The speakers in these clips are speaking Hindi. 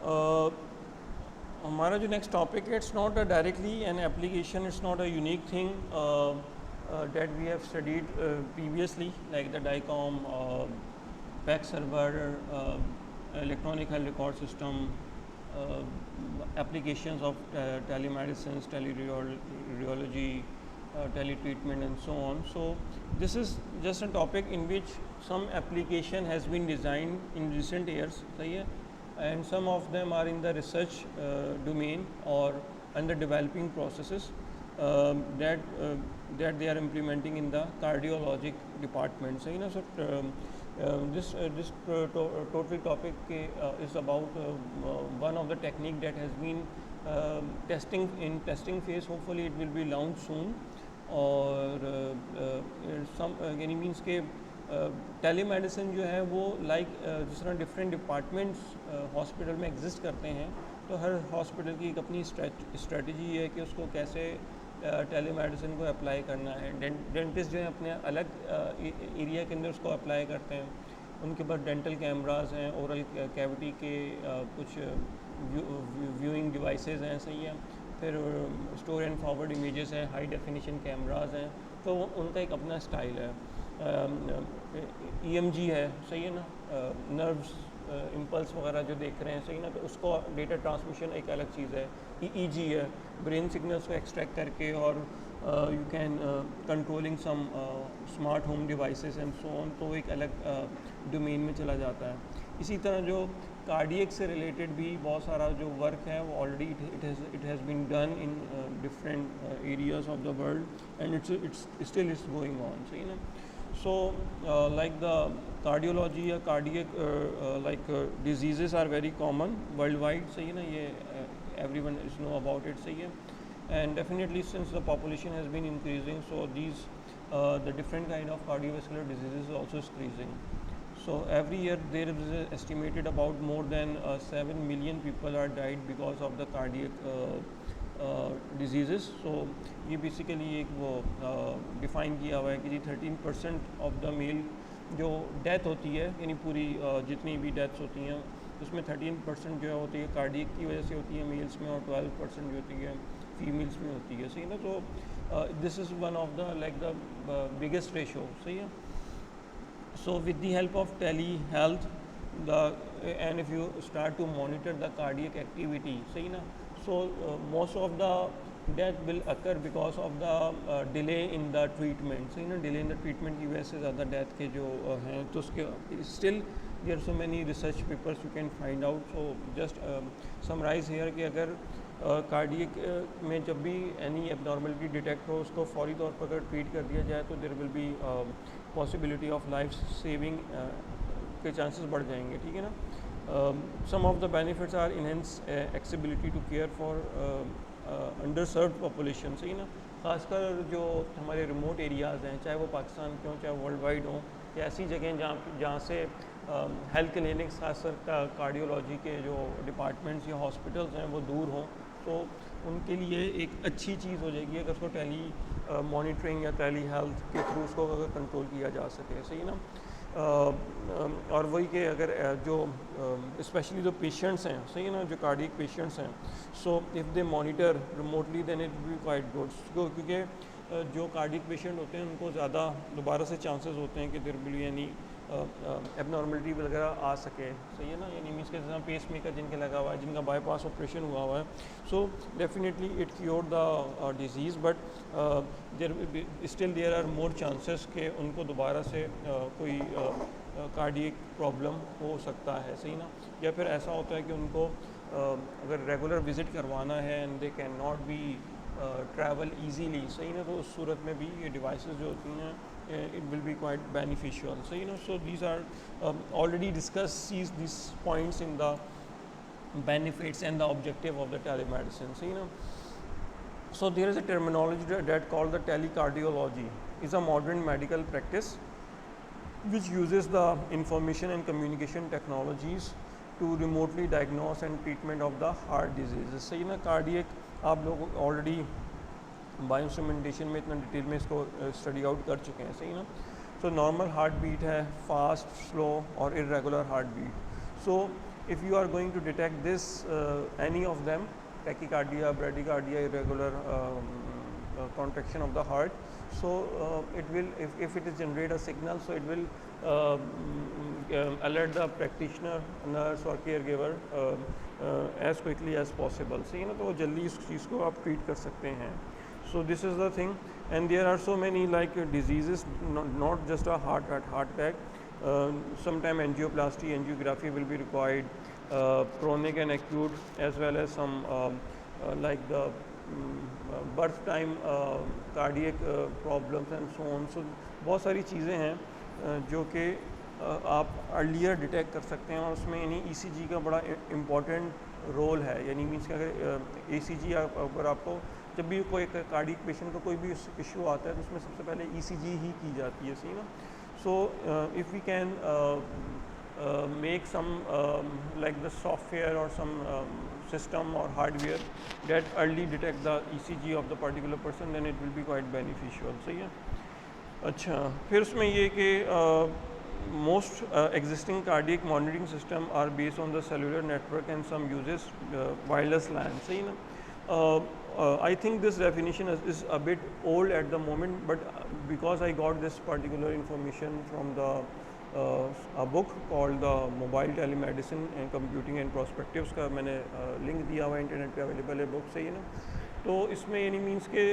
Uh, हमारा जो नेक्स्ट टॉपिक है, it's not a directly an application, it's not a unique thing that we have studied previously, like the DICOM, PAC server, electronic health record system, uh, applications of telemedicine, teleradiology, teletreatment, and so on. So this is just a topic in which some application has been designed in recent years, सही है, and some of them are in the research domain or under developing processes that they are implementing in the cardiologic department. So total topic is about one of the technique that has been testing phase. Hopefully it will be launched soon. और यानी मीन्स के टेलीमेडिसिन जो है वो जिस तरह डिफरेंट डिपार्टमेंट्स हॉस्पिटल में एग्जिस्ट करते हैं, तो हर हॉस्पिटल की एक अपनी स्ट्रेटजी है कि उसको कैसे टेलीमेडिसिन को अप्लाई करना है. डेंटिस्ट जो है अपने अलग एरिया के अंदर उसको अप्लाई करते हैं. उनके पास डेंटल कैमराज हैं, ओरल कैविटी के कुछ व्यूइंग डिवाइसेस हैं, सही है. फिर स्टोर एंड फॉरवर्ड इमेजेस हैं, हाई डेफिनेशन कैमराज हैं, तो उनका एक अपना स्टाइल है. EMG है, सही है ना, नर्व्स इम्पल्स वगैरह जो देख रहे हैं, सही ना, तो उसको डेटा ट्रांसमिशन एक अलग चीज़ है. EEG है, ब्रेन सिग्नल्स को एक्सट्रैक्ट करके और you can controlling some smart home devices and so on, तो एक अलग डोमेन में चला जाता है. इसी तरह जो कार्डियक से रिलेटेड भी बहुत सारा जो वर्क है वो already it has been done in different areas of the world and it's still it's going on, सही ना. So like the cardiology या cardiac diseases are very common worldwide, सही है ना, ये everyone is know about it, सही है. And definitely since the population has been increasing, so these the different kind of cardiovascular diseases also is increasing. So every year there is estimated about more than 7 million people are died because of the cardiac diseases. So ये बेसिकली एक वो डिफ़ाइन किया हुआ है कि जी 13% ऑफ द मेल जो डेथ होती है, यानी पूरी जितनी भी डेथ्स होती हैं उसमें 13% जो है होती है कार्डियक की वजह से होती है मेल्स में, और 12% जो होती है फीमेल्स में होती है, सही ना. तो this is one of the like the biggest ratio, सही है. So with the help of telehealth, and if you start to monitor the cardiac activity, सही ना, so most of the death will occur because of the delay in the treatment, सही ना. delay in the treatment की वजह से ज़्यादा death के जो हैं, तो उसके still there are so many research papers you can find out. So just summarize here कि अगर कार्डियक में जब भी एनी एबनॉर्मलिटी डिटेक्ट हो, उसको फौरी तौर पर अगर ट्रीट कर दिया जाए तो there will be possibility of life saving के चांसेस बढ़ जाएंगे, ठीक है ना. Some of the benefits are enhance accessibility to care for underserved population, सही ना. खासकर जो हमारे रिमोट एरियाज़ हैं, चाहे वो पाकिस्तान के हों चाहे वर्ल्ड वाइड हों, या ऐसी जगह जहाँ से हेल्थ क्लिनिक्स खासकर कार्डियोलॉजी के जो डिपार्टमेंट्स या हॉस्पिटल्स हैं वो दूर हों, तो उनके लिए एक अच्छी चीज़ हो जाएगी अगर उसको टेली मॉनिटरिंग या टेली हेल्थ के थ्रू उसको अगर कंट्रोल किया जा सके, सही ना. और वही कि अगर जो स्पेशली जो पेशेंट्स हैं, सही है ना, जो कार्डियक पेशेंट्स हैं, so if they monitor remotely then it be quite good, क्योंकि जो कार्डियक पेशेंट होते हैं उनको ज़्यादा दोबारा से चांसेस होते हैं कि there will be any abnormality वगैरह आ सके, सही है ना. यानी मीन्स के जैसा पेस मेकर जिनके लगा हुआ है, जिनका बाईपास ऑपरेशन हुआ हुआ है, so definitely it cure the disease, but there still there are more chances कि उनको दोबारा से कोई कार्डियक प्रॉब्लम हो सकता है, सही ना. या फिर ऐसा होता है कि उनको अगर रेगुलर विज़िट करवाना है and they can not be travel easily, सही ना, तो उस सूरत में भी ये डिवाइसेस जो होती हैं it will be quite beneficial, so so these are already discussed these points in the benefits and the objective of the telemedicine, so so there is a terminology that called the telecardiology. Is a modern medical practice which uses the information and communication technologies to remotely diagnose and treatment of the heart diseases, so cardiac आप लोग already बायो इंस्ट्रूमेंटेशन में इतना डिटेल में इसको स्टडी आउट कर चुके हैं, सही ना. सो नॉर्मल हार्ट बीट है, फास्ट, स्लो और irregular heart beat. So if you are going to detect this, any of them, tachycardia, bradycardia, irregular contraction of the heart, so it will, if it is generate a signal, so it will alert the practitioner, nurse or caregiver as quickly as possible. So तो वो जल्दी इस चीज़ को आप treat कर सकते हैं. So this is the thing, and there are so many like diseases, not just a heart attack. Sometime angioplasty, angiography will be required, chronic and acute, as well as some like the birth time cardiac problems and so on. So बहुत सारी चीज़ें हैं जो कि आप अर्लियर डिटेक्ट कर सकते हैं, और उसमें यानी ECG का बड़ा इम्पॉर्टेंट रोल है. यानी मीन्स कि अगर ECG अगर आपको जब भी कोई कार्डियक पेशेंट का कोई भी इशू आता है तो उसमें सबसे पहले ECG ही की जाती है, सही ना. So if we can make some like the software or some system or hardware that early detect the ECG of the particular person, then it will be quite beneficial. सही है. अच्छा, फिर उसमें ये कि most existing cardiac monitoring system are based on the cellular network and some uses wireless LAN. सही ना. I think this definition is a bit old at the moment, but because I got this particular information from the a book called the Mobile Telemedicine and Computing and Perspectives का मैंने लिंक दिया हुआ इंटरनेट पे अवेलेबल है बुक, सही है ना. तो इसमें यानी मीन्स के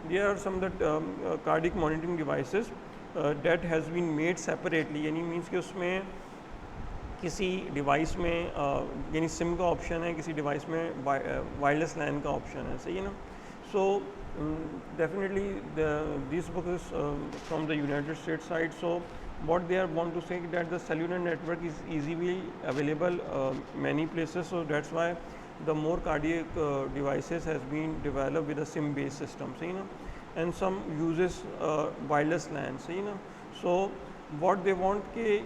there are some the cardiac monitoring devices that has been made separately, यानी मीन्स कि उसमें किसी डिवाइस में यानी सिम का ऑप्शन है, किसी डिवाइस में वायरलेस लैन का ऑप्शन है, सही है ना. So definitely this book is from the United states side. So what they are want to say that the cellular network is easily available many places, so that's why the more cardiac devices has been developed with a SIM based system, सही ना. And some uses wireless LAN, सही ना. So what they want के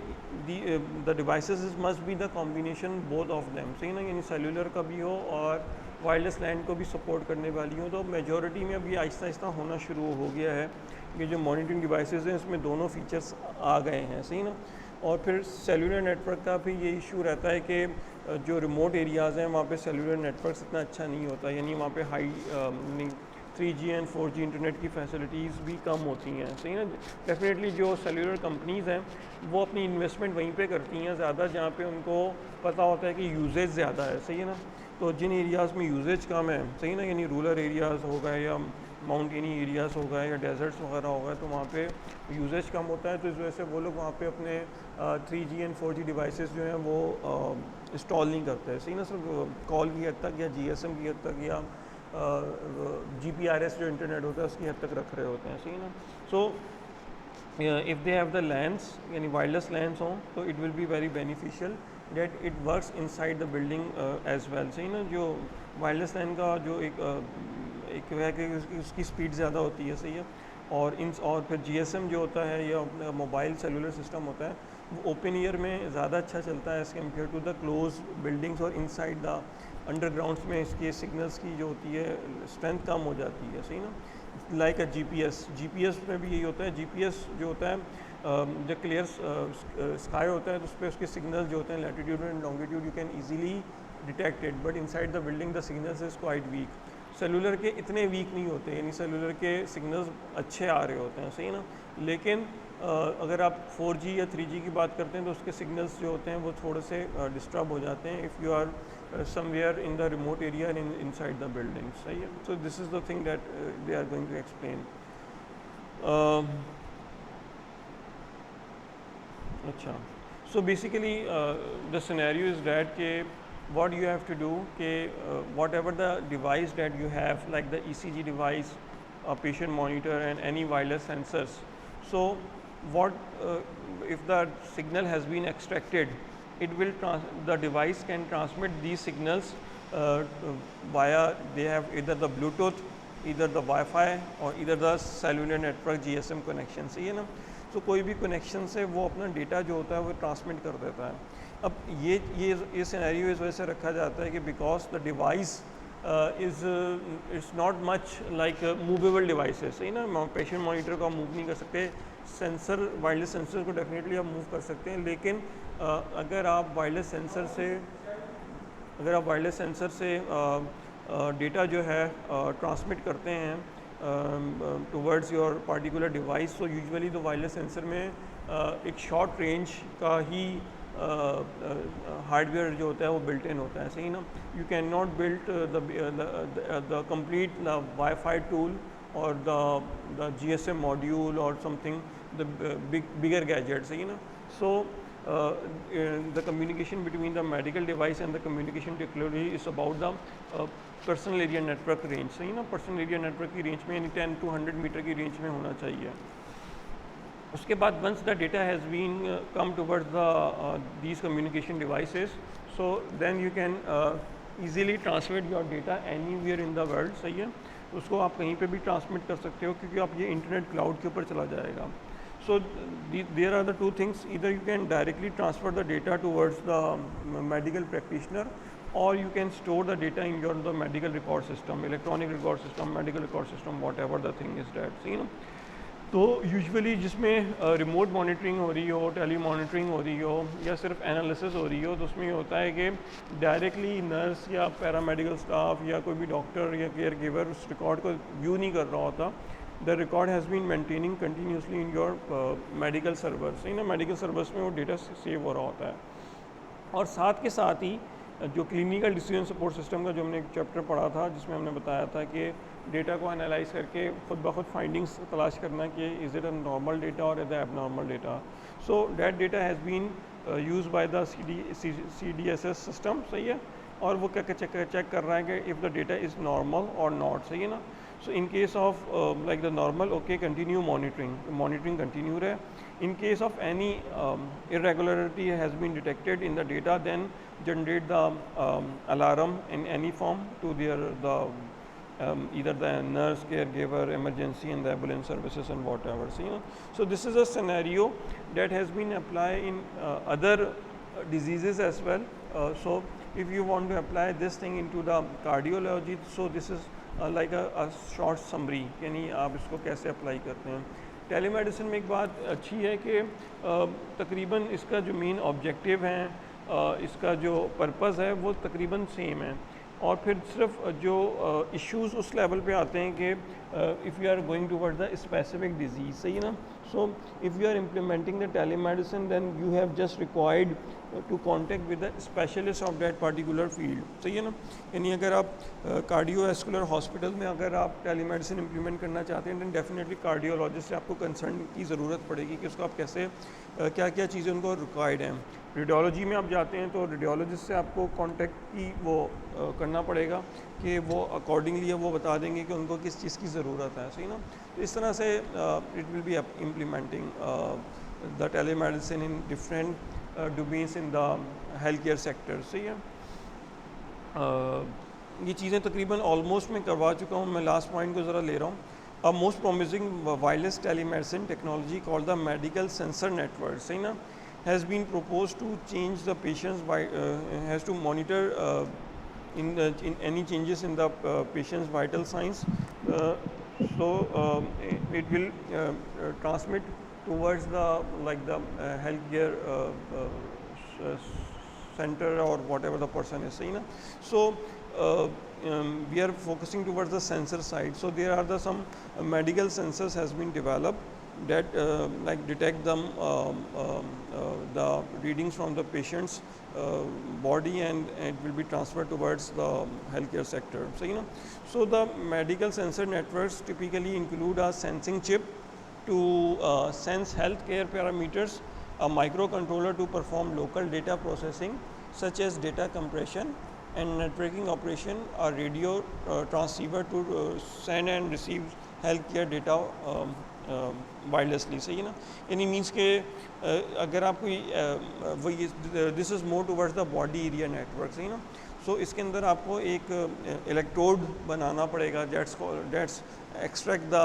the devices must be the combination both of them, सही ना. यानी cellular का भी हो और वायरलेस लैन को भी सपोर्ट करने वाली हो. तो मेजॉरिटी में अभी आहिस्ता आहिस्ता होना शुरू हो गया है. ये जो मॉनिटरिंग डिवाइसेस हैं इसमें दोनों फीचर्स आ गए हैं, सही ना. और फिर सेलुलर नेटवर्क का भी ये इशू रहता है कि जो रिमोट एरियाज़ हैं वहाँ पे सेलुलर नेटवर्क इतना अच्छा नहीं होता, यानी वहाँ पे high 3G and 4G internet की फैसिलिटीज़ भी कम होती हैं, सही ना. डेफिनेटली जो सेलुलर कंपनीज़ हैं वो अपनी इन्वेस्टमेंट वहीं पे करती हैं ज़्यादा जहाँ पे उनको पता होता है कि यूजेज ज़्यादा है, सही है ना. तो जिन एरियाज़ में यूजेज कम है, सही ना, यानी रूरल एरियाज़ हो गए या माउंटेनी एरियाज़ हो गए या डेजर्ट्स वगैरह हो गए, तो वहाँ पे यूजेज कम होता है. तो इस वजह से वो लोग वहाँ पे अपने 3G एंड 4G डिवाइसेस जो हैं वो इंस्टॉल नहीं करते हैं, सही ना. सिर्फ कॉल की हद तक या GSM की हद तक या GPRS जो इंटरनेट होता है उसकी हद तक रख रहे होते हैं, सही ना. So if they have the LANs यानी वायरलेस लैंड्स हों तो it will be very beneficial that it works inside the building as well, सही ना. जो वायरलेस लैन का जो एक है कि उसकी स्पीड ज़्यादा होती है, सही है. और फिर GSM जो होता है या मोबाइल सेलुलर सिस्टम होता है वो ओपन ईयर में ज़्यादा अच्छा चलता है as compare to the close buildings, और इनसाइड द अंडरग्राउंड्स में इसके सिग्नल्स की जो होती है स्ट्रेंथ कम हो जाती है, सही ना. लाइक अ GPS में भी यही होता है. GPS जो होता है जब क्लियर स्काई होता है तो उस पर उसके सिग्नल जो होते हैं latitude and longitude you can easily detected, but inside the building the signals is quite weak. Cellular के इतने वीक नहीं होते, यानी सेलुलर के सिग्नल्स अच्छे आ रहे होते हैं, सही ना. लेकिन अगर आप 4G या 3G की बात करते हैं तो उसके सिग्नल्स जो होते हैं वो थोड़े से डिस्टर्ब हो जाते हैं if you are somewhere in the remote area and inside the building, सही है. So this is the thing that they are going to explain. अच्छा, so basically the scenario is that के what you have to do के whatever the device that you have, like the ECG device, a patient monitor and any wireless sensors, so what if the signal has been extracted, it will the device can transmit these signals via, they have either the Bluetooth, either the Wi-Fi or either the cellular network GSM connection, सही है ना. तो कोई भी कनेक्शन से वो अपना डेटा जो होता है वो ट्रांसमिट कर देता है. अब ये सिनेरियो इस वजह से रखा जाता है कि because the device is not much like movable devices, सही ना. पेशेंट मॉनिटर को आप मूव नहीं कर सकते. सेंसर, वायरलेस सेंसर को डेफिनेटली आप मूव कर सकते हैं, लेकिन अगर आप वायरलेस सेंसर से अगर आप वायरलेस सेंसर से डेटा जो है ट्रांसमिट करते हैं टुवर्ड्स योर पार्टिकुलर डिवाइस, तो यूजुअली तो वायरलेस सेंसर में एक शॉर्ट रेंज का ही हार्डवेयर जो होता है वो बिल्ट इन होता है, सही ना। You can not built the complete wifi tool or the GSM module or something, the bigger gadget, सही ना। So the communication between the medical device and the communication technology is about the personal area network range, सही ना। personal area network की रेंज में 10 to 100 मीटर की रेंज में होना चाहिए। उसके बाद once the data has been come towards the these communication devices, so then you can easily transmit your data anywhere in the world, सही है। उसको आप कहीं पे भी ट्रांसमिट कर सकते हो क्योंकि आप ये इंटरनेट क्लाउड के ऊपर चला जाएगा। So there are the two things, either you can directly transfer the data towards the medical practitioner और you can store the data in your the medical record system, electronic record system, medical record system, whatever the thing is that, सही ना। तो यूजुअली जिसमें रिमोट मॉनिटरिंग हो रही हो, टेली मॉनिटरिंग हो रही हो या सिर्फ एनालिसिस हो रही हो, तो उसमें होता है कि डायरेक्टली नर्स या पैरामेडिकल स्टाफ या कोई भी डॉक्टर या केयर गिवर उस रिकॉर्ड को व्यू नहीं कर रहा होता। The record has been maintaining continuously in your medical server, सही ना। मेडिकल सर्वर्स में वो डेटा सेव हो रहा होता है। और साथ के साथ ही जो क्लिनिकल डिसीजन सपोर्ट सिस्टम का जो हमने एक चैप्टर पढ़ा था जिसमें हमने बताया था कि डेटा को एनालाइज करके खुद ब खुद फाइंडिंग्स तलाश करना कि is it a normal data और is abnormal data. So that data has been used by the CDSS system, सही है। और वो क्या चेक कर रहा है कि if the data is normal और नॉट, सही है ना। So in case of like the normal, okay, continue monitoring continue रहे। In case of any irregularity has been detected in the data, then generate the alarm in any form to either the nurse, caregiver, emergency and the ambulance services and whatever. So this is a scenario that has been applied in other diseases as well. So if you want to apply this thing into the cardiology, so this is like a short summary, यानी आप इसको कैसे अप्लाई करते हैं। टेलीमेडिसिन में एक बात अच्छी है कि तकरीबन इसका जो मेन ऑब्जेक्टिव है, इसका जो पर्पस है वो तकरीबन सेम है। और फिर सिर्फ जो इश्यूज़ उस लेवल पे आते हैं कि if you are going toward the specific disease, सही ना। So if you are implementing the telemedicine then you have just required to contact with the specialist of that particular field, सही है ना। यानी अगर आप कार्डियोवैस्कुलर हॉस्पिटल में अगर आप टेलीमेडिसिन इम्प्लीमेंट करना चाहते हैं, दैन डेफिनेटली कार्डियोलॉजिस्ट से आपको कंसर्न की ज़रूरत पड़ेगी कि उसको आप कैसे क्या क्या चीज़ें उनको रिक्वायर्ड हैं। रेडियोलॉजी में आप जाते हैं तो रेडियोलॉजिस्ट से आपको कांटेक्ट की वो करना पड़ेगा कि वो अकॉर्डिंगली वो बता देंगे कि उनको किस चीज़ की ज़रूरत है, सही ना। तो इस तरह से it will B implementing the telemedicine in different domains in the health care sector, सही है। ये चीज़ें तकरीबन ऑलमोस्ट मैं करवा चुका हूँ। मैं लास्ट पॉइंट को ज़रा ले रहा हूँ। A most promising wireless telemedicine technology called the medical sensor network, सही ना, has been proposed to change the patient's has to monitor in any changes in the patient's vital signs. So it will transmit towards the healthcare center or whatever the person is, सही ना। So we are focusing towards the sensor side. So there are some medical sensors has been developed that like detect them the readings from the patient's body and it will be transferred towards the healthcare sector, so so the medical sensor networks typically include a sensing chip to sense healthcare parameters, a microcontroller to perform local data processing such as data compression and networking operation, a radio transceiver to send and receive healthcare data wirelessly, सही है ना। यानी मीन्स के अगर आप कोई वही this is more towards the body area network, सही ना। सो इसके अंदर आपको एक इलेक्ट्रोड बनाना पड़ेगा that's extract the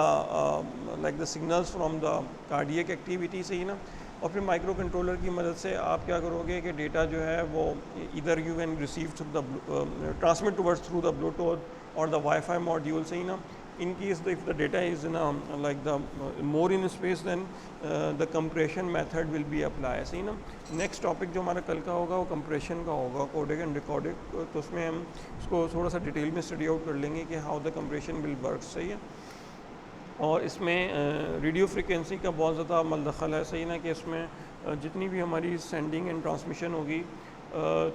like the signals from the cardiac activity, सही ना। और फिर माइक्रो कंट्रोलर की मदद से आप क्या करोगे कि डेटा जो है वो इधर you can receive through the transmit towards through the Bluetooth और द वाईफाई मॉड्यूल, सही ना। in case if the data is in a like the more in space, then the compression method will be applied. सही ना. नेक्स्ट टॉपिक जो हमारा कल का होगा वो कंप्रेशन का होगा, कोडेक एंड रिकॉर्डेक. तो उसमें हम इसको थोड़ा सा डिटेल में स्टडी आउट कर लेंगे कि how the compression will work. सही है. और इसमें रेडियो फ्रिक्वेंसी का बहुत ज़्यादा मलदखल है. सही ना, कि इसमें जितनी भी हमारी सेंडिंग एंड ट्रांसमिशन होगी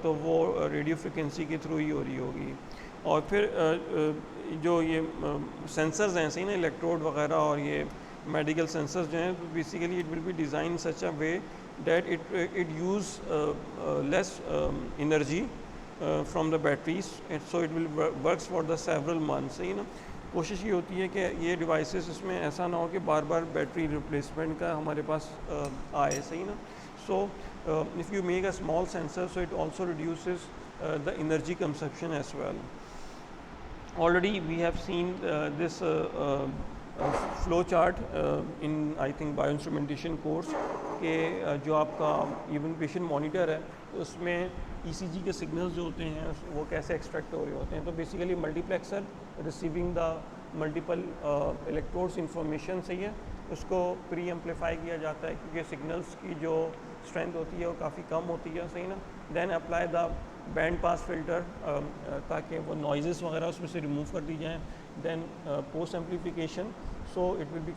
तो वो रेडियो फ्रिक्वेंसी के थ्रू ही हो रही होगी. और फिर जो ये सेंसर्स हैं, सही ना, इलेक्ट्रोड वगैरह और ये मेडिकल सेंसर्स जो हैं, तो basically it will B design such a way that it use less energy from the batteries, so it will works for the several months. सही ना. कोशिश ये होती है कि ये डिवाइसेस इसमें ऐसा ना हो कि बार बार बैटरी रिप्लेसमेंट का हमारे पास आए. सही ना. So if you make a small sensor, so it also reduces the energy consumption as well. Already we have seen this flow chart in I think bioinstrumentation course के जो आपका इवन पेशेंट मॉनिटर है उसमें ECG के सिग्नल्स जो होते हैं वो कैसे एक्सट्रैक्ट हो रहे होते हैं. तो basically multiplexer receiving the multiple electrodes information सही है, उसको प्री एम्पलीफाई किया जाता है क्योंकि सिग्नल्स की जो स्ट्रेंथ होती है वो काफ़ी कम होती है. सही ना. Then apply the band pass filter ताकि वो नॉइज़ेस वगैरह उसमें से रिमूव कर दी जाएँ. Then post amplification, so it will be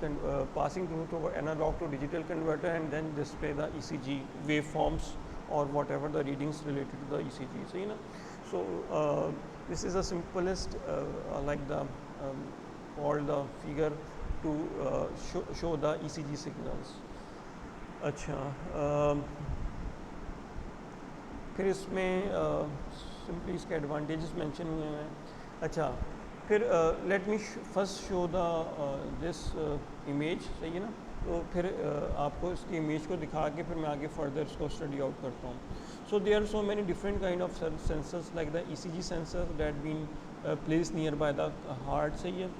passing through analog to digital converter and then display the ECG wave forms or whatever the readings related to the ECG. So, you know, so this is the simplest like the all the figure to show the ECG signals. अच्छा, फिर इसमें सिंपली इसके एडवांटेजेस मेंशन हुए हैं. अच्छा, फिर let me first show the this image. सही है ना. तो फिर आपको इसकी इमेज को दिखा के फिर मैं आगे फर्दर इसको स्टडी आउट करता हूँ. So there are so many different kind of sensors like the ECG sensor that been place near by the heart. सही है.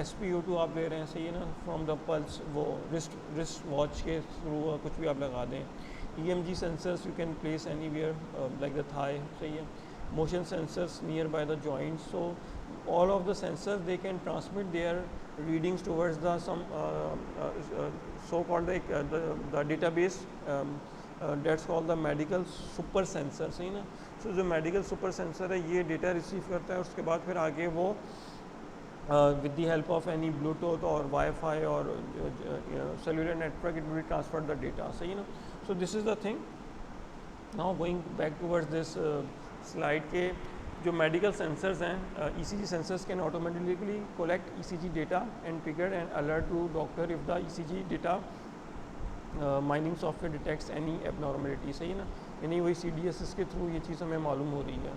SpO2 आप ले रहे हैं. सही है ना. फ्रॉम द पल्स, वो रिस्ट वॉच के थ्रू कुछ भी आप लगा दें. EMG sensors you can place anywhere like the thigh. सही है. Motion sensors near by the joint. So all of the sensors they can transmit their readings towards the some so called the database that's called the medical super sensor. सही ना. so जो medical super sensor है ये data receive करता है, उसके बाद फिर आगे वो with the help of any Bluetooth or Wi-Fi or cellular network it will transfer the data. सही ना. so this is the thing. now going back towards this slide के जो मेडिकल सेंसर्स हैं, ECG sensors can automatically collect ECG data and trigger and alert to doctor if the ECG data mining software detects any abnormality. सही ना. यानी वही CDSS के थ्रू ये चीज़ हमें मालूम हो रही है.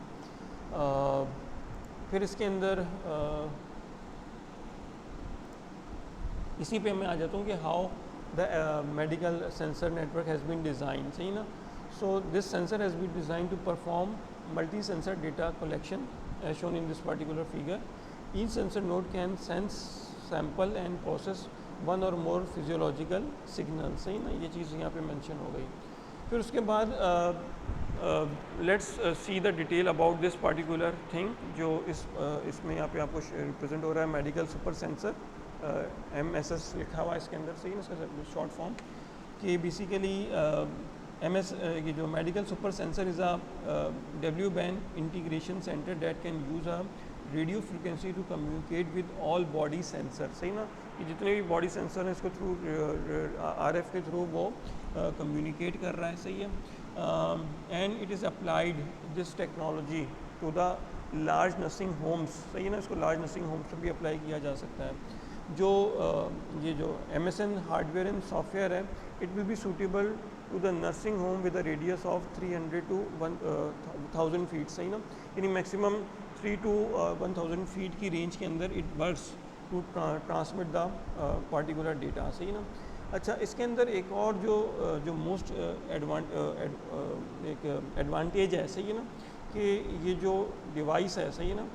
फिर इसके अंदर इसी पे मैं आ जाता हूँ कि how the medical sensor network has been design. सही ना. So this sensor has been design to perform multi-sensor data collection as shown in this particular figure. Each sensor node can sense, sample and process one or more physiological signals. सही ना. ये चीज़ यहाँ पे mention हो गई. फिर उसके बाद let's see the detail about this particular thing जो इसमें यहाँ पे आपको represent हो रहा है medical super sensor. MSS लिखा हुआ है इसके अंदर. सही ना. इसका शॉर्ट फॉर्म कि बेसिकली ये जो medical super sensor is a W-band integration center that can use a radio frequency to communicate with all body sensor. सही ना. कि जितने भी बॉडी सेंसर हैं इसको थ्रू RF के थ्रू वो कम्युनिकेट कर रहा है. सही है. And it is applied this technology to the large nursing homes. सही है ना. इसको लार्ज नर्सिंग होम्स पर भी अप्लाई किया जा सकता है. जो ये जो MSN हार्डवेयर एंड सॉफ्टवेयर है it will B suitable to the nursing home with a radius of 300 to 1000 feet. सही ना. यानी मैक्सिमम 3 to 1000 feet की रेंज के अंदर it works to transmit the particular data. सही ना. अच्छा, इसके अंदर एक और जो मोस्ट एक एडवांटेज है. सही है ना. कि ये जो डिवाइस है. सही है ना.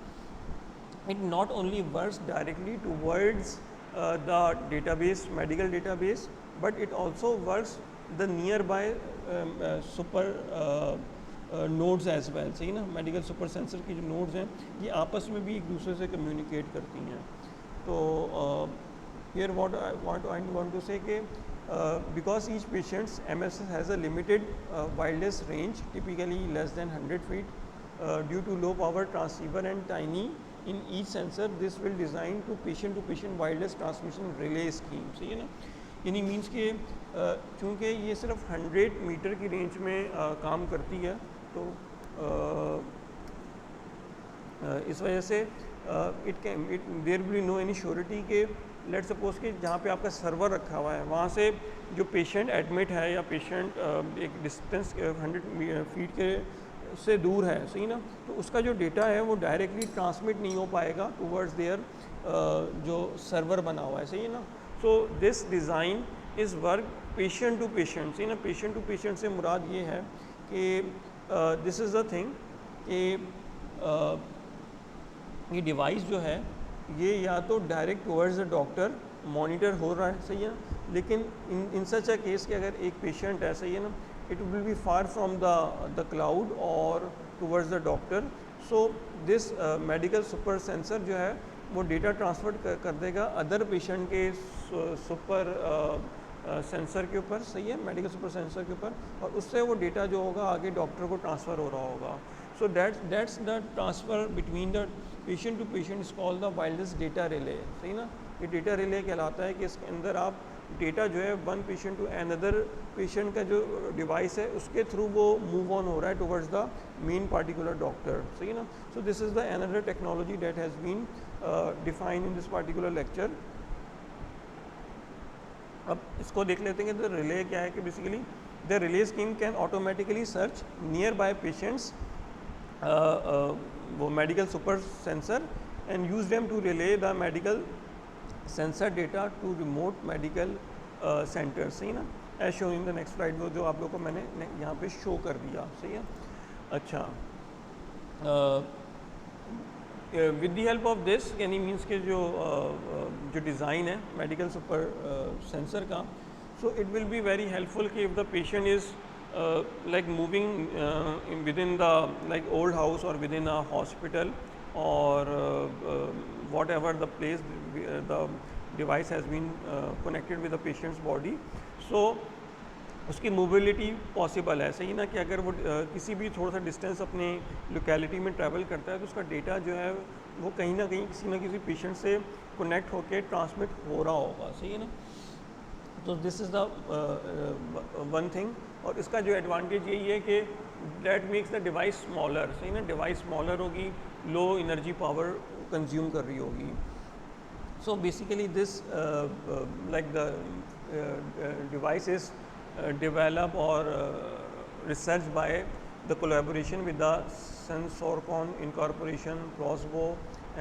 It not only works directly towards the database, medical database, but it also works the nearby super nodes as well. सही ना. मेडिकल सुपर सेंसर की जो नोड्स हैं ये आपस में भी एक दूसरे से कम्युनिकेट करती हैं. तो here what I want to say कि because each patient's MSS has a limited wireless range, typically less than 100 feet, due to low power transceiver and tiny in each sensor, this will design to patient wireless transmission relay scheme. सही है ना, यानी मीन्स के चूँकि ये सिर्फ 100 मीटर की रेंज में काम करती है, तो इस वजह से there will be no any surety के लेट सपोज कि जहाँ पे आपका सर्वर रखा हुआ है वहाँ से जो पेशेंट एडमिट है या पेशेंट एक डिस्टेंस 100 फीट के से दूर है, सही ना, तो उसका जो डेटा है वो डायरेक्टली ट्रांसमिट नहीं हो पाएगा टूवर्ड्स देयर जो सर्वर बना हुआ है, सही है ना. So this design is work patient to patient, सही ना. पेशेंट टू पेशेंट से मुराद ये है कि दिस इज़ द थिंग कि ये डिवाइस जो है ये या तो direct towards the doctor monitor हो रहा है, सही है, लेकिन इन सच अ केस कि अगर एक पेशेंट है, सही है ना, it will be far from the cloud और towards the doctor. So this medical super sensor जो है वो डेटा ट्रांसफर कर देगा अदर पेशेंट के सुपर सेंसर के ऊपर, सही है, मेडिकल सुपर सेंसर के ऊपर, और उससे वो डेटा जो होगा आगे डॉक्टर को ट्रांसफ़र हो रहा होगा. So that's the transfer between the patient to patient is called the wireless data relay, सही ना. ये डेटा रिले कहलाता है कि इसके अंदर आप डेटा जो है one patient to another patient का जो डिवाइस है उसके थ्रू वो मूव ऑन हो रहा है towards the main particular doctor, सही ना. So this is the another technology that has been defined in this particular lecture. अब इसको देख लेते हैं कि द रिले क्या है. कि basically the relay scheme can automatically search nearby patients वो medical super sensor and use them to relay the medical sensor data to remote medical centre, सही ना, as shown in the next slide. वो जो आप लोगों को मैंने यहाँ पे शो कर दिया, सही है. अच्छा, with the help of this यानी मीन्स के जो डिज़ाइन है मेडिकल सुपर सेंसर का, so it will be very helpful कि if the patient is like moving within the like old house or within a hospital or whatever the place the device has been connected with the patient's body. So उसकी मोबिलिटी पॉसिबल है, सही ना, कि अगर वो किसी भी थोड़ा सा डिस्टेंस अपने लोकेलिटी में ट्रैवल करता है तो उसका डेटा जो है वो कहीं ना किसी पेशेंट से कनेक्ट होकर ट्रांसमिट हो रहा होगा, सही है ना. तो this is the one thing. और इसका जो एडवांटेज यही है कि that makes the device smaller, सही ना. डिवाइस स्मॉलर होगी, लो एनर्जी पावर कंज्यूम कर रही होगी. So basically this like the device is developed or researched by the collaboration with the Sensorcon Incorporation, Crossbow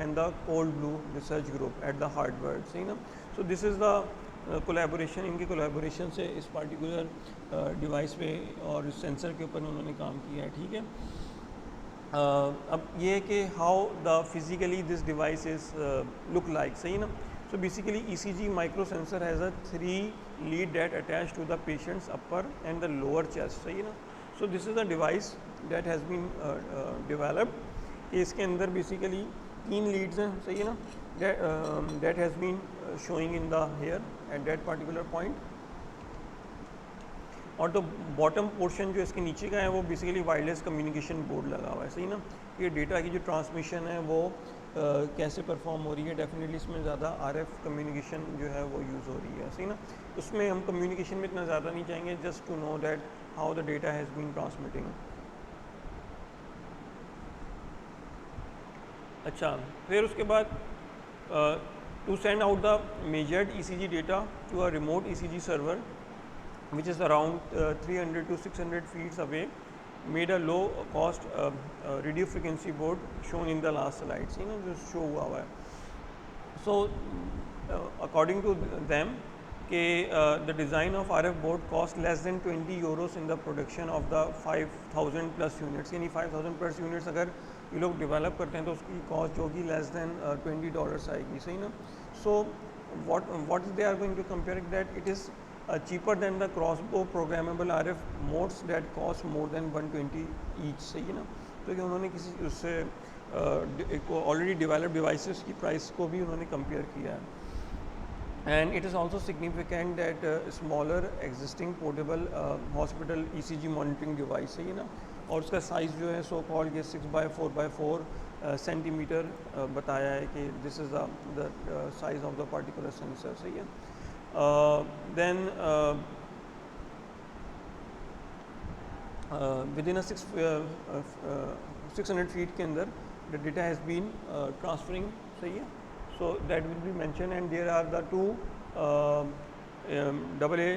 and the Cold Blue Research Group at the Harvard, सही ना. So this is the collaboration, इनके कोलैबोरेशन से इस पार्टिकुलर डिवाइस पे और इस सेंसर के ऊपर उन्होंने काम किया है, ठीक है. अब ये है कि how the physically this device is look like, सही ना. So basically ECG micro sensor has a 3 lead that attached to the patient's upper and the lower chest, सही ना. So this is the device that has been developed. इसके अंदर basically 3 leads हैं, सही है ना, that has been showing in the here at that particular point. और तो बॉटम पोर्शन जो इसके नीचे का है वो बेसिकली वायरलेस कम्युनिकेशन बोर्ड लगा हुआ है, सही ना. ये डेटा की जो ट्रांसमिशन है वो कैसे परफॉर्म हो रही है, डेफिनेटली इसमें ज़्यादा RF कम्युनिकेशन जो है वो यूज़ हो रही है, सही ना. उसमें हम कम्युनिकेशन में इतना ज़्यादा नहीं जाएंगे, just to know that how the data has been transmitting. अच्छा, फिर उसके बाद to send out the measured ECG data to a remote ECG server which is around 300 to 600 feet away, made a low cost radio frequency board shown in the last slides, you know, just show हुआ है. So according to them कि the design of RF board cost less than 20 euros in the production of the 5000 plus units, यानी 5000 plus units अगर ये लोग डेवलप करते हैं तो उसकी कॉस्ट जो होगी लेस देन $20 आएगी, सही ना. सो what they are going to compare it that it is cheaper than the crossbow programmable RF modes that cost more than 120 each, सही है ना. तो ये उन्होंने किसी उससे एक ऑलरेडी डेवलप्ड डिवाइसेस की प्राइस को भी उन्होंने कंपेयर किया है. And it is also significant that smaller existing portable hospital ECG monitoring device है ये ना, और उसका साइज़ जो है सो कॉल्ड ये 6x4x4 सेंटीमीटर बताया है कि this is the size of the particular sensor. सही है. Then within a 600 feet के अंदर the data has been transferring. सही है. So that will be mentioned, and there are the two AA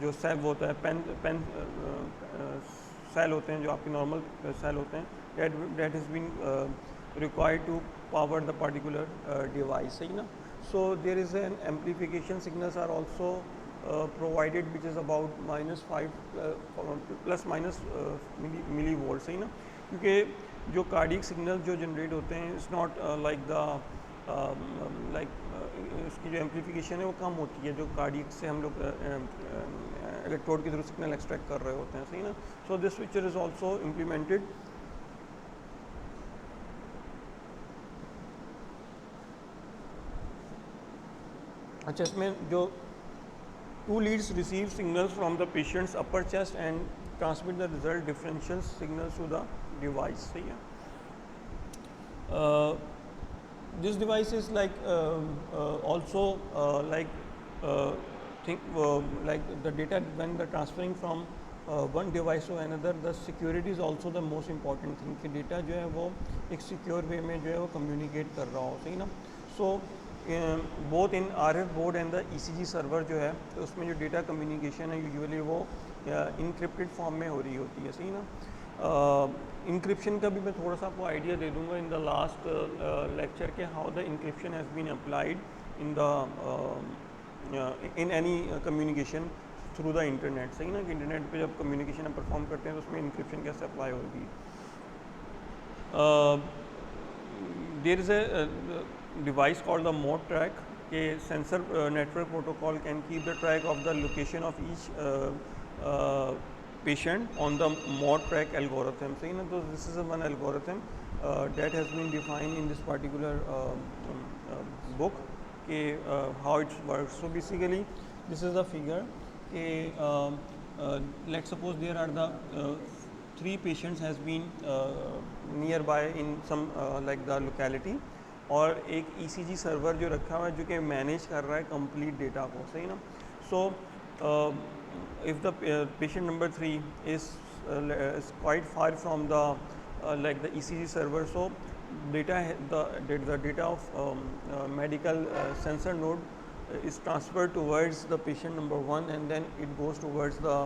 जो सेल होता है, पेन सेल होते हैं जो आपके नॉर्मल सेल होते हैं, that has been required to power the particular device. सही ना. So there is an amplification signals are also provided which is about -5 plus minus millivolts. सही ना. क्योंकि जो कार्डियक सिग्नल जो जनरेट होते हैं इट्स नॉट लाइक द उसकी जो एम्पलीफिकेशन है वो कम होती है जो कार्डियक से हम लोग इलेक्ट्रोड के थ्रू सिग्नल एक्सट्रैक्ट कर रहे होते हैं. सही ना. So this feature is also implemented. अच्छा, इसमें जो 2 leads receive signals from the patient's upper chest and transmit the result differential signals to the device. सही है. This device is like also like like the data when the transferring from one device to another, the security is also the most important thing कि data जो है वो एक secure way में जो है वो communicate कर रहा हो. सही ना. So both in RF board and the ECG server जो है तो उसमें जो data communication है usually वो encrypted form में हो रही होती है. सही ना. इंक्रिप्शन का भी मैं थोड़ा सा आपको आइडिया दे दूंगा इन द लास्ट लेक्चर के how the encryption has been applied in the in any communication through the internet. सही ना. कि इंटरनेट पे जब कम्युनिकेशन हम परफॉर्म करते हैं तो उसमें इंक्रिप्शन कैसे अप्लाई होगी. There is a device called the mode track के sensor network protocol can keep the track of the location of each patient on the mode track algorithm. So, this is one algorithm that has been defined in this particular book how it works. So basically this is the figure. Let's suppose there are the 3 patients has been nearby in some like the locality, और एक ECG सर्वर जो रखा हुआ है जो कि मैनेज कर रहा है कंप्लीट डेटा को. सही ना. सो if the patient number 3 is quite far from the like the ECG server, so data the data of medical sensor node is transferred towards the patient number 1 and then it goes towards the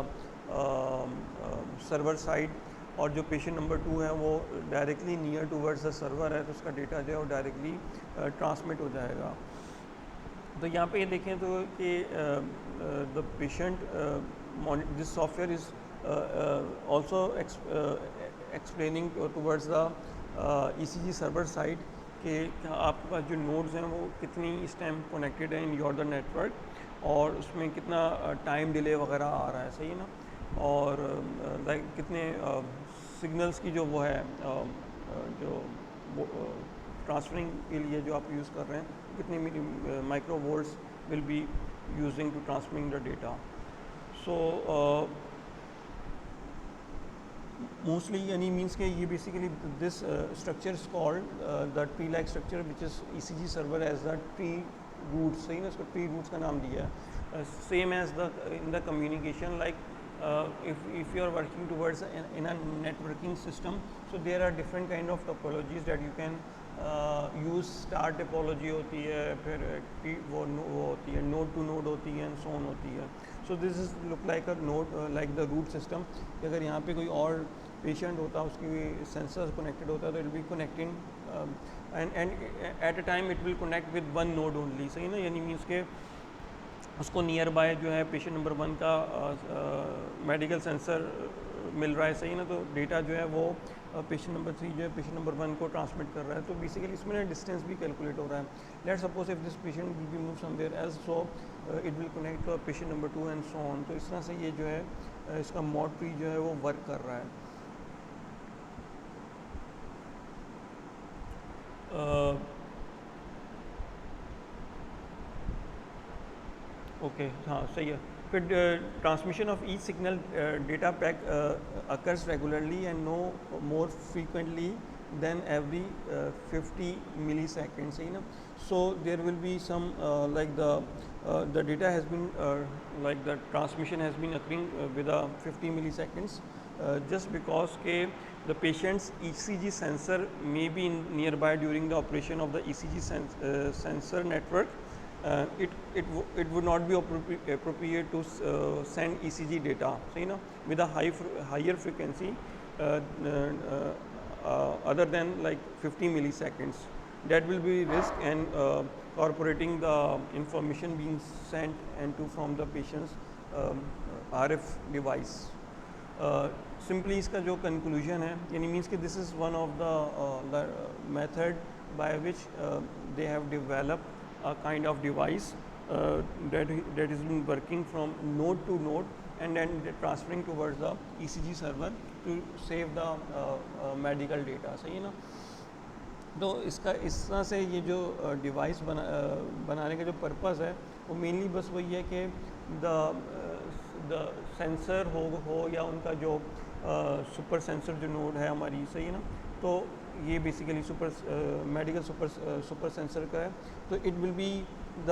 server side, और जो पेशेंट नंबर 2 है वो directly near towards the server है तो उसका डेटा जो है वो डायरेक्टली ट्रांसमिट हो जाएगा. तो यहाँ पे ये देखें तो कि the patient this software is also explaining towards the ECG server side कि आपके पास जो नोड्स हैं वो कितनी इस टाइम कनेक्टेड है इन योर द नेटवर्क और उसमें कितना टाइम डिले वगैरह आ रहा है. सही है ना. और लाइक कितने सिग्नल्स की जो वो है जो ट्रांसफरिंग के लिए जो आप यूज़ कर रहे हैं कितने micro volts will be using to transferring the data. So mostly यानी मीन्स के ये basically this structure is called the tree like structure which is ECG server as the tree roots. सही ना. इसको ट्री रूट्स का नाम दिया है. Same as the in the communication like if you are working towards in a networking system, so there are different kind of topologies that you can use. Star topology होती है, फिर वो होती है, node to node होती है, and so on होती है. So this is look like a node like the root system. अगर यहाँ पे कोई और patient होता है उसकी sensors connected होता है तो it will be connecting and at a time it will connect with one node only. सही ना. यानी मीन्स के उसको नियर बाय जो है पेशेंट नंबर 1 का मेडिकल सेंसर मिल रहा है. सही ना. तो डेटा जो है वो पेशेंट नंबर 3 जो है पेशेंट नंबर 1 को ट्रांसमिट कर रहा है. तो बेसिकली इसमें ना डिस्टेंस भी कैलकुलेट हो रहा है. Let's suppose if this patient will be move somewhere else, so it will connect to patient number 2 and so on. तो इस तरह से ये जो है इसका मॉड ट्री जो है वो वर्क कर रहा है. ओके हाँ सही है। फिर transmission of each signal data pack occurs regularly and no more frequently then every 50 milliseconds, सही ना। So there will be some like the data has been like the transmission has been occurring with a 50 milliseconds, just because the patient's ECG sensor may be nearby during the operation of the ECG sensor network. It would not be appropriate to send ECG data, so you know, with a higher frequency other than like 50 milliseconds. That will be risk and incorporating the information being sent and to from the patient's RF device. Simply इसका जो conclusion है, यानी means कि this is one of the method by which they have developed a kind of device that is been working from node to node and then transferring towards the ECG server to save the medical data, सही है ना। तो इसका इस तरह से ये जो डिवाइस बनाने का जो पर्पस है वो मेनली बस वही है कि द सेंसर हो या उनका जो सुपर सेंसर जो नोड है हमारी, सही है ना। तो ये बेसिकली मेडिकल सुपर सेंसर का है, तो it will be the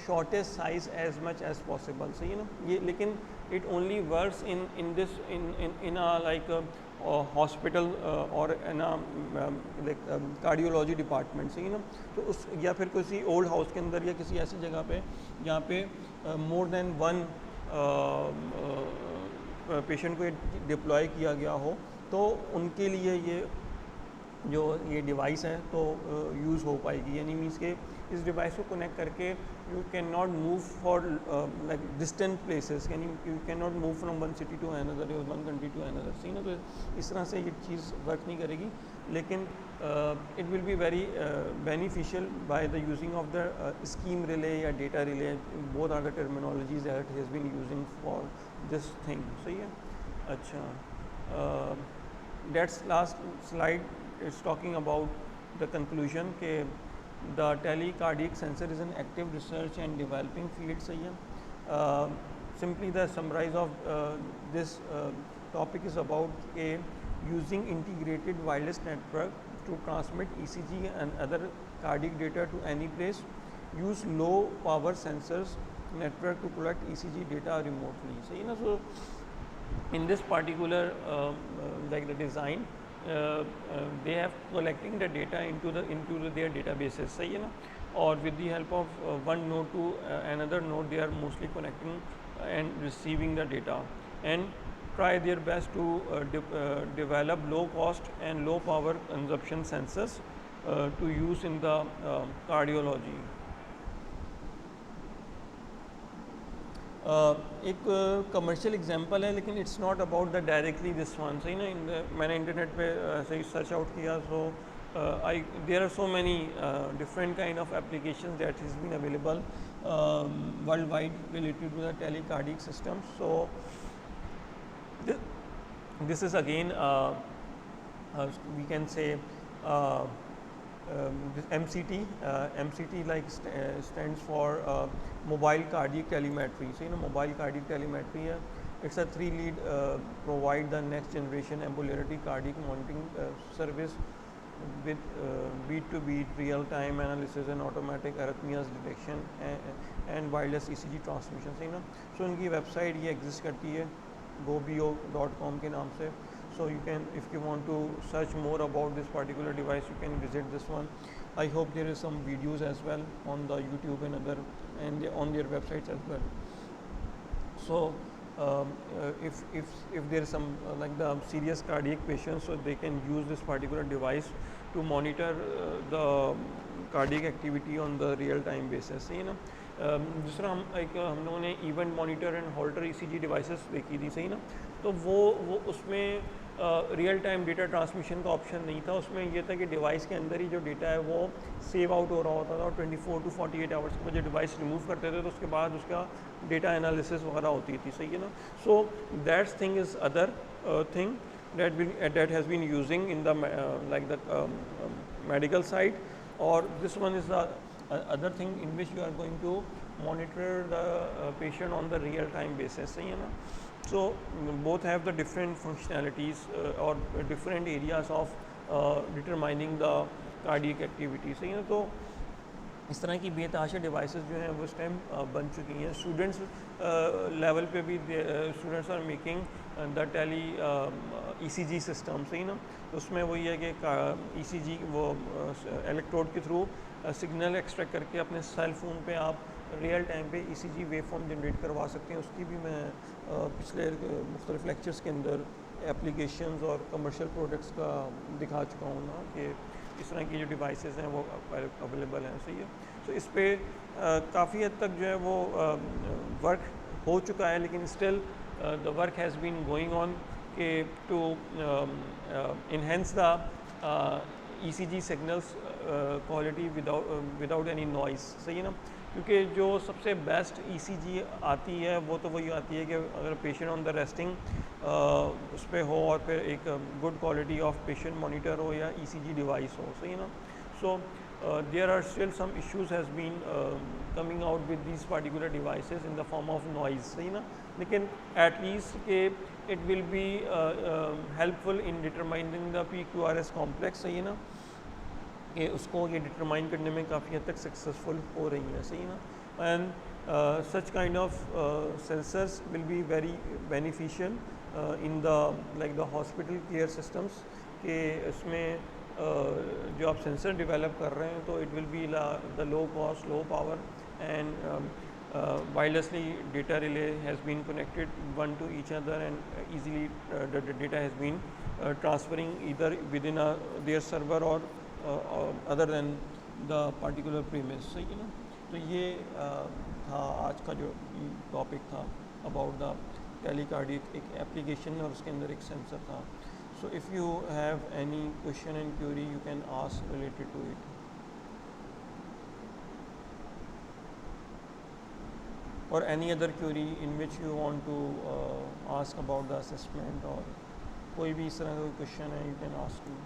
shortest size as much as possible, सही है ना ये। लेकिन it only works in this in a like hospital और लाइक कार्डियोलॉजी डिपार्टमेंट, सही है ना। तो उस या फिर किसी ओल्ड हाउस के अंदर या किसी ऐसी जगह पे जहाँ पे मोर देन वन पेशेंट को डिप्लॉय किया गया हो, तो उनके लिए ये डिवाइस है तो यूज़ हो पाएगी। यानी मीन्स के इस डिवाइस को कनेक्ट करके you can not move for like distant places, यानी you can not move from one city to another या वन कंट्री टू अनदर, सही ना। तो इस तरह से ये चीज़ वर्क नहीं करेगी, लेकिन it will be very beneficial by the using of the scheme relay या data relay, both are the terminologies that has been using for this thing, सही है। अच्छा, that's last slide is talking about the conclusion के the telecardiac sensor is an active research and developing field, सही है। Simply the summarize of this topic is about using integrated wireless network to transmit ECG and other cardiac data to any place, use low power sensors network to collect ECG data remotely, सही है ना। So in this particular like the design they have collecting the data into their databases, सही है ना। और with the help of one node to another node, they are mostly connecting and receiving the data and try their best to develop low cost and low power consumption sensors to use in the cardiology. एक कमर्शियल एग्जांपल है, लेकिन it's not about the directly this one, सही ना। मैंने इंटरनेट पे ऐसे ही सर्च आउट किया, so I there are so many different kind of applications that has been available worldwide related to the telecardiac system. So this is again we can say MCT. MCT like stands for mobile cardiac telemetry. So you know, mobile cardiac telemetry है, it's a 3-lead provide the next generation ambulatory cardiac monitoring service with beat to beat real time analysis and automatic arrhythmias detection and wireless ECG transmission, सही ना। so उनकी वेबसाइट ये एग्जिस्ट करती है gobio.com के नाम से। So you can, if you want to search more about this particular device, you can visit this one. I hope there is some videos as well on the YouTube and other and on their websites as well. So if there is some like the serious cardiac patients, so they can use this particular device to monitor the cardiac activity on the real time basis, सही ना। दूसरा हम लोगों ने event monitor and holder ECG devices देखी थी, सही ना। तो वो उसमें रियल टाइम डेटा ट्रांसमिशन का ऑप्शन नहीं था। उसमें ये था कि डिवाइस के अंदर ही जो डेटा है वो सेव आउट हो रहा होता था, और 24 to 48 आवर्स के बाद जो डिवाइस रिमूव करते थे तो उसके बाद उसका डेटा एनालिसिस वगैरह होती थी, सही है ना। So that's thing is other thing that has been using in the like the medical side, or this one is the other thing in which you are going to monitor the patient on the real time basis, सही है ना. So both have the different functionalities or different areas of determining the cardiac activity, सही है. तो इस तरह की बेतहाशा डिवाइसेस जो हैं वो इस टाइम बन चुकी हैं. स्टूडेंट्स लेवल पे भी students are making the tele ECG system, सही ना. तो उसमें वही है कि ईसीजी वो इलेक्ट्रोड के थ्रू सिग्नल एक्सट्रैक्ट करके अपने सेल फ़ोन पे आप रियल टाइम पे ईसीजी वेव फॉर्म जनरेट करवा सकते हैं. उसकी भी मैं पिछले मुख्तलिफ लेक्चर्स के अंदर एप्लीकेशंस और कमर्शियल प्रोडक्ट्स का दिखा चुका हूँ ना कि इस तरह की जो डिवाइसेस हैं वो अवेलेबल हैं, सही है. तो इस पर काफ़ी हद तक जो है वो वर्क हो चुका है, लेकिन still the work has been going on के to enhance the ECG signals quality without any noise, सही है ना. क्योंकि जो सबसे बेस्ट ईसीजी आती है वो तो वही आती है कि अगर पेशेंट ऑन द रेस्टिंग उस पर हो और फिर एक good quality of patient monitor हो या ईसीजी डिवाइस हो, सही है ना. So there are still some issues has been coming out with these particular devices in the form of noise, सही ना. लेकिन एटलीस्ट के it will be helpful in determining the PQRS complex, सही है ना, कि उसको ये डिटरमाइन करने में काफ़ी हद तक सक्सेसफुल हो रही है, सही ना. And such kind of sensors will be very beneficial in the like the hospital care systems, कि इसमें जो आप सेंसर डेवलप कर रहे हैं तो it will be the low cost, low power and wirelessly data relay has been connected one to each other, and easily the data has been transferring either within their server or other than the particular premise, सही है ना. तो ये था आज का जो टॉपिक था अबाउट द टेलीकार्डिक, एक एप्लीकेशन और उसके अंदर एक सेंसर था. So if you have any question and query you can ask related to it, or any other query in which you want to ask about the assessment, or कोई भी इस तरह का क्वेश्चन है you can ask me.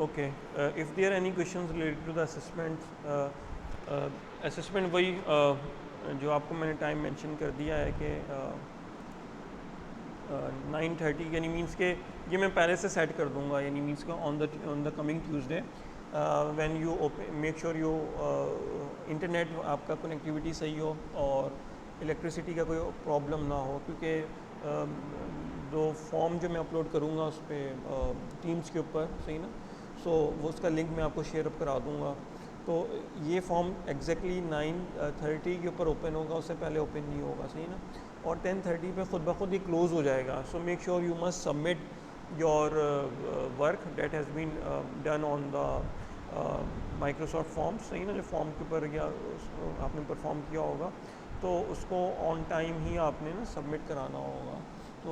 Okay, if there are any questions related to the assessment, assessment वही जो आपको मैंने टाइम मेंशन कर दिया है कि 9:30, यानी मींस के ये मैं पहले से सेट कर दूंगा, यानी मींस का on the coming Tuesday when you make sure you internet आपका कनेक्टिविटी सही हो और इलेक्ट्रिसिटी का कोई प्रॉब्लम ना हो, क्योंकि जो फॉर्म जो मैं अपलोड करूँगा उस पर टीम्स के ऊपर, सही ना. सो वो उसका लिंक मैं आपको शेयर अप करा दूँगा. तो ये फॉर्म एग्जैक्टली 9:30 के ऊपर ओपन होगा, उससे पहले ओपन नहीं होगा, सही ना. और 10:30 पे खुद ब खुद ही क्लोज़ हो जाएगा. So make sure you must submit your work that has been done on the Microsoft forms, सही ना. जो फॉर्म के ऊपर या आपने परफॉर्म किया होगा तो उसको ऑन टाइम ही आपने ना सबमिट कराना होगा. तो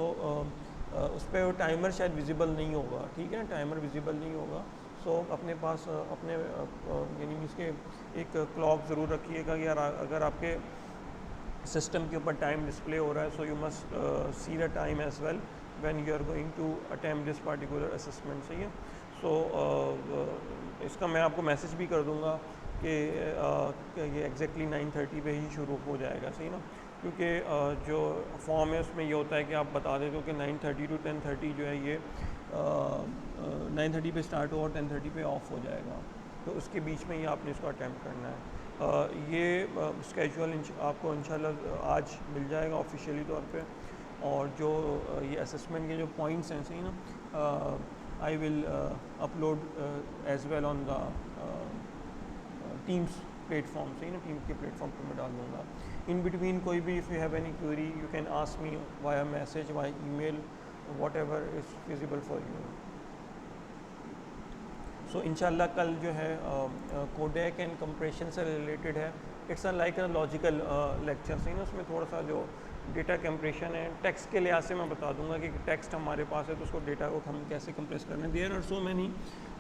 उस पर टाइमर शायद विजिबल नहीं होगा, ठीक है, टाइमर विजिबल नहीं होगा. सो अपने पास अपने यानी इसके एक क्लॉक ज़रूर रखिएगा कि यार अगर आपके सिस्टम के ऊपर टाइम डिस्प्ले हो रहा है, so you must see the time as well when you are going to attempt this particular assessment, सही है. सो इसका मैं आपको मैसेज भी कर दूंगा कि ये एग्जैक्टली 9:30 पे ही शुरू हो जाएगा, सही ना. क्योंकि जो फॉर्म है उसमें ये होता है कि आप बता देते हो कि 9:30 to 10:30 जो है ये 9:30 पे स्टार्ट हो और 10:30 पे ऑफ हो जाएगा. तो उसके बीच में ही आपने इसको अटैम्प्ट करना है. ये स्केजुअल आपको इंशाल्लाह आज मिल जाएगा ऑफिशियली तौर पे. और जो ये असेसमेंट के जो पॉइंट्स हैं, सही ना, I will upload as well on the Teams platform, सही ना. टीम के प्लेटफॉर्म पर मैं डाल दूँगा. इन बिटवीन कोई भी if you have any query you can ask me via message, via email, whatever is feasible for you. So इंशाल्लाह कल जो है कोडेक एंड कंप्रेशन से रिलेटेड है. It's like a logical lecture, सही ना. उसमें थोड़ा सा जो डेटा कंप्रेशन है। टेक्स्ट के लिहाज से मैं बता दूंगा कि टेक्स्ट हमारे पास है तो उसको डेटा को हम कैसे कंप्रेस करने। There are so many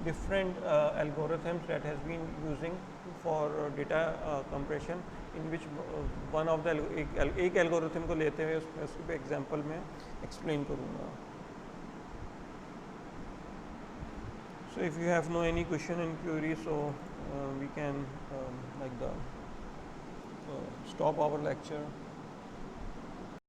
different algorithms that has been using for data compression, in which one of the एक एल्गोरिथम को लेते हुए उसके पे एग्जांपल में एक्सप्लेन करूँगा। So if you have no any question and query, so we can stop our lecture.